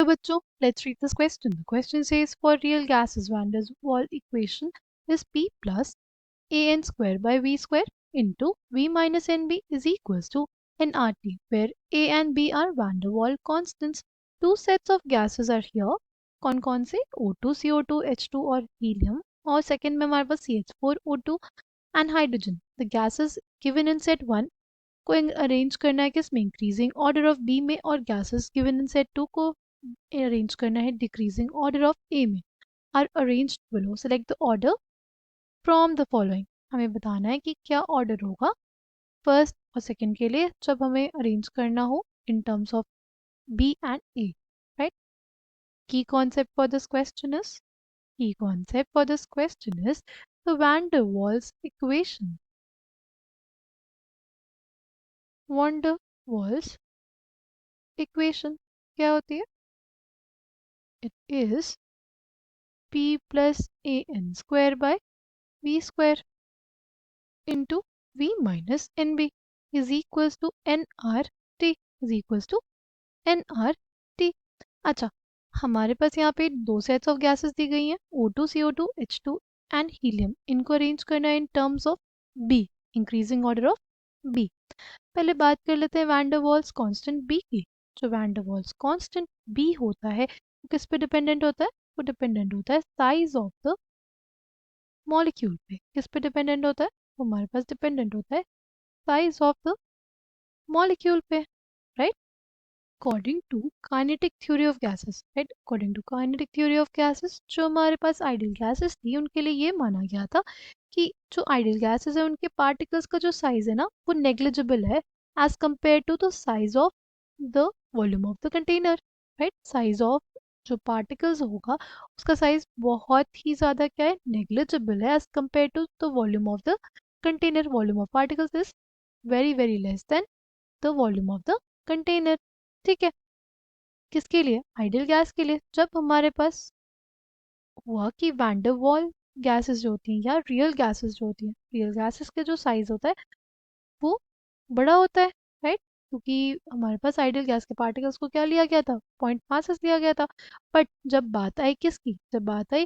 चलो बच्चों, let's read this question. The question says for real gases van der Waals equation is P plus an square by v square into v minus nb is equals to nRT, where a and b are van der Waals constants. Two sets of gases are here. कौन से O2 CO2 H2 और helium, और second में हमारे पास CH4 O2 and hydrogen. The gases given in set 1 को arrange करना है किस में, इंक्रीजिंग ऑर्डर ऑफ बी में, और गैसेस गिवन इन सेट 2 को अरेंज करना है डिक्रीजिंग ऑर्डर ऑफ ए में. Are arranged below. Select the order from the following. हमें बताना है कि क्या ऑर्डर होगा फर्स्ट और सेकंड के लिए जब हमें अरेंज करना हो in terms of B and A. Right. Key concept for this question is key concept for this question is the van der Waals equation. Van der Waals equation क्या होती है? It is P plus an square by v square into v minus nb is equals to nRT is equals to nRT. अच्छा, हमारे पास यहाँ पे दो sets of gases दी गई हैं, O2 CO2 H2 and helium. इनको अरेंज करना है इन terms of B, increasing order of B. पहले बात कर लेते हैं van der Waals constant B की. जो van der Waals constant B होता है वो किस पे डिपेंडेंट होता है? वो डिपेंडेंट होता है साइज ऑफ द मॉलिक्यूल पे. किस पे डिपेंडेंट होता है? वो हमारे पास डिपेंडेंट होता है साइज ऑफ द मॉलिक्यूल पे. Right. According to kinetic theory of gases. Right. According to kinetic theory of gases जो हमारे पास आइडियल गैसेस थी उनके लिए ये माना गया था कि जो आइडियल गैसेस है उनके पार्टिकल्स का जो साइज है ना वो नेग्लिजिबल है as compared to the size of the volume of the container. Right. Size of जो पार्टिकल्स होगा उसका साइज बहुत ही ज़्यादा क्या है, नेग्लिजिबल है as compared to the volume of the container. Volume of particles is very very less than the volume of the container. ठीक है. किसके लिए? आइडियल गैस के लिए. जब हमारे पास हुआ कि वैन डर वाल गैसेस जो होती हैं या रियल गैसेस जो होती हैं, रियल गैसेस के जो साइज होता है वो बड़ा होता है. राइट. क्योंकि हमारे पास आइडियल गैस के पार्टिकल्स को क्या लिया गया था? 0.5 लिया गया था. बट जब बात आई किसकी, जब बात आई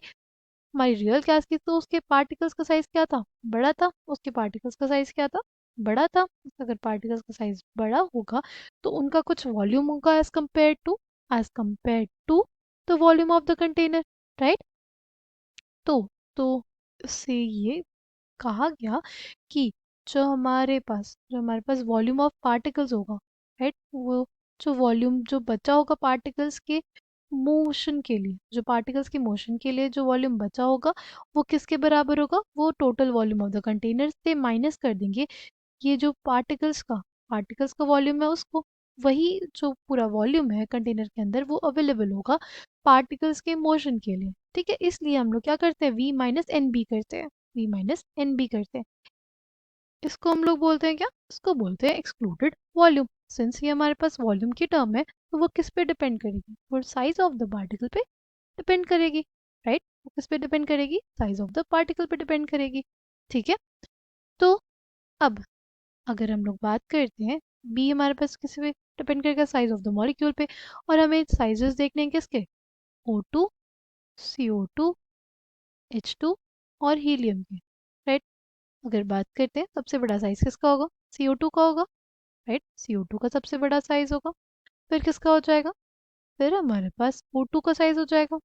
हमारी रियल गैस की, तो उसके पार्टिकल्स का साइज क्या था? बड़ा था. उसके पार्टिकल्स का साइज क्या था? बड़ा था. अगर पार्टिकल्स का साइज बड़ा होगा तो उनका कुछ वॉल्यूम होगा as compared to the volume of the container. Right. तो इससे ये कहा गया कि जो हमारे पास वॉल्यूम ऑफ पार्टिकल्स होगा, राइट, वो जो वॉल्यूम जो बचा होगा पार्टिकल्स के मोशन के लिए, जो पार्टिकल्स के मोशन के लिए जो वॉल्यूम बचा होगा वो किसके बराबर होगा? वो total volume of the container से माइनस कर देंगे ये जो पार्टिकल्स का वॉल्यूम है उसको. वही जो पूरा वॉल्यूम है कंटेनर के अंदर वो अवेलेबल होगा पार्टिकल्स के मोशन के लिए. ठीक है. इसलिए हम लोग क्या करते हैं? वी माइनस एन बी करते हैं. वी माइनस एन बी करते हैं. इसको हम लोग बोलते हैं क्या? इसको बोलते हैं एक्सक्लूडेड वॉल्यूम. सिंस ये हमारे पास वॉल्यूम की टर्म है तो वो किस पे डिपेंड करेगी? वो साइज ऑफ द पार्टिकल पे डिपेंड करेगी. राइट. वो किस पे डिपेंड करेगी? साइज ऑफ द पार्टिकल पे डिपेंड करेगी. ठीक है. तो अब अगर हम लोग बात करते हैं बी हमारे पास किस पे डिपेंड करेगा? साइज ऑफ द मॉलिक्यूल पे. और हमें साइजेस देखने हैं किसके? O2 CO2 H2 और हीलियम के. राइट. अगर बात करते हैं सबसे बड़ा साइज किसका होगा? CO2 का होगा. राइट. CO2 का सबसे बड़ा साइज होगा. फिर किसका हो जाएगा? फिर हमारे पास O2 का साइज हो जाएगा.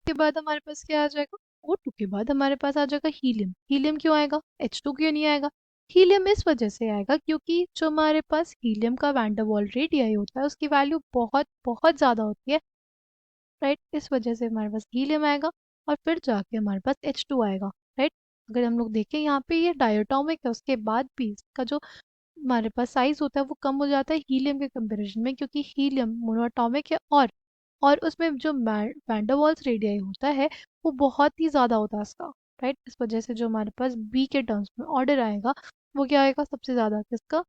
के बाद हमारे पास क्या आ जाएगा? O2 के बाद हमारे पास आ जाएगा हीलियम. हीलियम क्यों आएगा? H2 क्यों नहीं आएगा? हीलियम इस वजह से आएगा क्योंकि जो हमारे पास हीलियम का वैन डर वाल रेडियस होता है उसकी वैल्यू बहुत बहुत ज़्यादा होती है. राइट. इस वजह से हमारे पास हीलियम आएगा और फिर जाके हमारे पास H2 आएगा. राइट. अगर हम लोग देखें यहाँ पे ये डायटोमिक है, उसके बाद भी इसका जो हमारे पास साइज होता है वो कम हो जाता है हीलियम के कंपैरिजन में, क्योंकि हीलियम मोनोएटॉमिक है और उसमें जो वैन डर वाल्स रेडियस होता है वो बहुत ही ज़्यादा होता है इसका. राइट. इस वजह से जो हमारे पास बी के टर्म्स में ऑर्डर आएगा वो क्या आएगा? सबसे ज़्यादा किसका?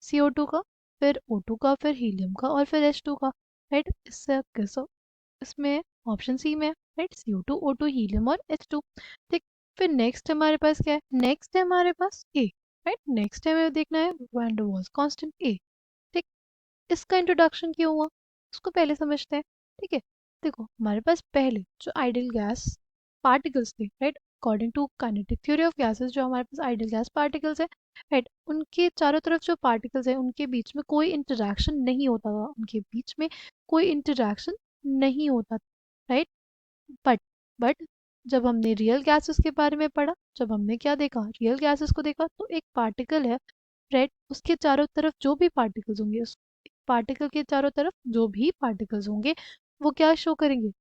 CO2 का, फिर O2 का, फिर हीलियम का और फिर H2 का. राइट. इससे किस इसमें ऑप्शन सी में है. राइट. CO2 O2 हीलियम और H2. ठीक. फिर नेक्स्ट हमारे पास क्या है? नेक्स्ट है हमारे पास ए. राइट. नेक्स्ट हमें देखना है वैन डर वाल्स कांस्टेंट ए. ठीक. इसका इंट्रोडक्शन क्यों हुआ उसको पहले समझते हैं. ठीक है। देखो हमारे पास पहले जो आइडियल गैस पार्टिकल्स थे, right, according to kinetic theory of gases, जो हमारे पास आइडियल गैस पार्टिकल्स है, राइट, उनके चारों तरफ जो पार्टिकल्स है उनके बीच में कोई इंटरेक्शन नहीं होता था, उनके बीच में कोई इंटरेक्शन नहीं होता, राइट। बट बट जब हमने रियल गैसेस के बारे में पढ़ा, जब हमने क्या देखा, रियल गैसेस को देखा, तो एक पार्टिकल है, राइट, उसके चारों तरफ जो भी पार्टिकल्स होंगे, उस पार्टिकल के चारों तरफ जो भी पार्टिकल्स होंगे वो क्या शो करेंगे,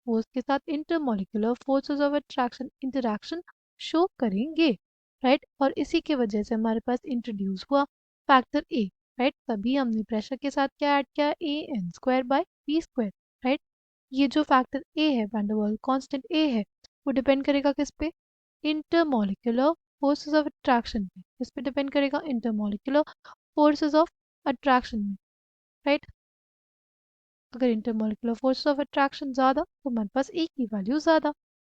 वो उसके साथ intermolecular forces of attraction interaction show करेंगे, राइट। और इसी की वजह से हमारे पास इंट्रोड्यूस हुआ फैक्टर ए, राइट। तभी हमने प्रेशर के साथ क्या ऐड किया, A N square by P square, right. ये जो फैक्टर ए है, वैंडरवाल कांस्टेंट ए है, वो डिपेंड करेगा किस पे, इंटरमोलिकुलर फोर्सेस ऑफ अट्रैक्शन पे। किस पे डिपेंड करेगा, इंटरमोलिकुलर फोर्सेस ऑफ अट्रैक्शन में, राइट। अगर इंटरमोलिकुलर फोर्स ऑफ अट्रैक्शन ज़्यादा तो हमारे पास ए की वैल्यू ज़्यादा,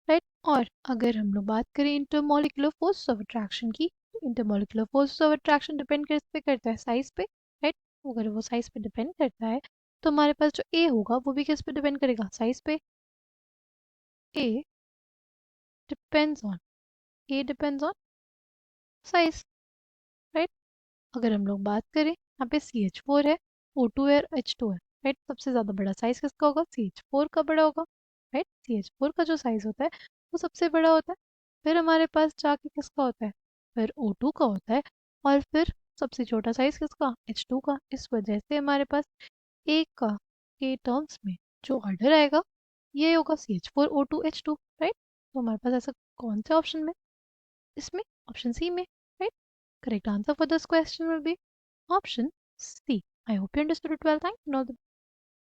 राइट। और अगर हम लोग बात करें इंटरमोलिकुलर फोर्स ऑफ अट्रैक्शन की, तो intermolecular force of attraction depend किस पे करता है, साइज पे, राइट। अगर वो साइज पे डिपेंड करता है तो हमारे पास जो ए होगा वो भी किस पे डिपेंड करेगा, साइज पे। A depends on A depends on size, right. अगर हम लोग बात करें, यहाँ पे CH4 है, O2 है, H2 है, राइट। सबसे ज़्यादा बड़ा साइज किसका होगा, CH4 का बड़ा होगा, राइट। CH4 का जो साइज होता है वो सबसे बड़ा होता है। फिर हमारे पास जाके किसका होता है, फिर O2 का होता है, और फिर सबसे छोटा साइज किसका, H2 का। इस वजह से हमारे पास एक का के टर्म्स में जो ऑर्डर आएगा ये होगा CH4O2H2, राइट। तो हमारे पास ऐसा कौन से ऑप्शन में, इसमें ऑप्शन सी में, right. Correct answer for this question will be option C. I hope you understood it well. Thank you. Now